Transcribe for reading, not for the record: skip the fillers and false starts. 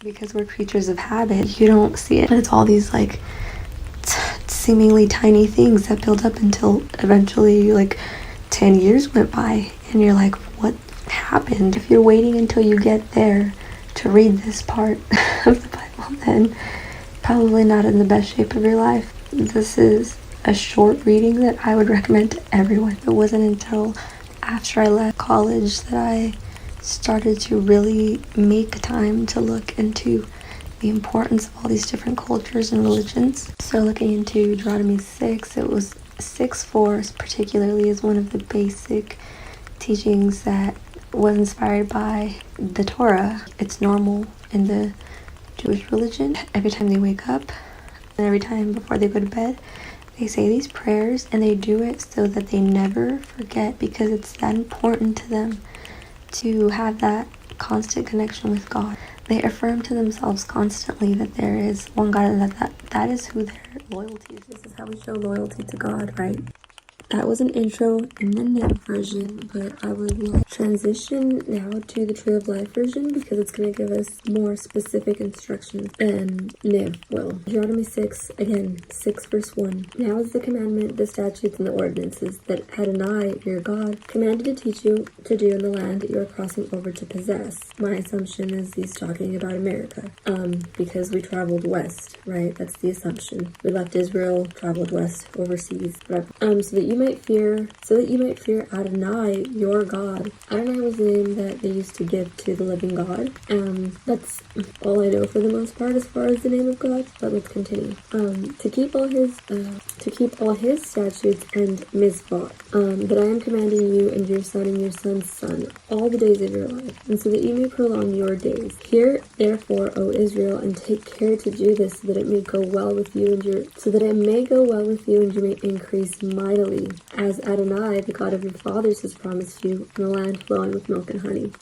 because we're creatures of habit, you don't see it. But it's all these like seemingly tiny things that build up until eventually like 10 years went by and you're like, what happened? If you're waiting until you get there to read this part of the Bible, then probably not in the best shape of your life. This is a short reading that I would recommend to everyone. It wasn't until after I left college that I started to really make time to look into the importance of all these different cultures and religions. So looking into Deuteronomy 6, it was 6:4 particularly is one of the basic teachings that was inspired by the Torah. It's normal in the Jewish religion. Every time they wake up and every time before they go to bed, they say these prayers, and they do it so that they never forget, because it's that important to them to have that constant connection with God. They affirm to themselves constantly that there is one God and that is who their loyalty is. This is how we show loyalty to God, right? That was an intro in the Niv version, but I would like to transition now to the Tree of Life version because it's going to give us more specific instructions than Niv will. Deuteronomy 6, again, 6 verse 1. Now is the commandment, the statutes, and the ordinances that Adonai, your God, commanded to teach you to do in the land that you are crossing over to possess. My assumption is he's talking about America, because we traveled west, right? That's the assumption. We left Israel, traveled west, overseas, whatever. So that you might fear Adonai, your God. Adonai was the name that they used to give to the living God. That's all I know for the most part as far as the name of God. But let's continue. To keep all his statutes and mitzvot, that I am commanding you and your son and your son's son all the days of your life, and so that you may prolong your days. Hear therefore, O Israel, and take care to do this, so that it may go well with you and you may increase mightily, as Adonai, the God of your fathers, has promised you, in a land flowing with milk and honey.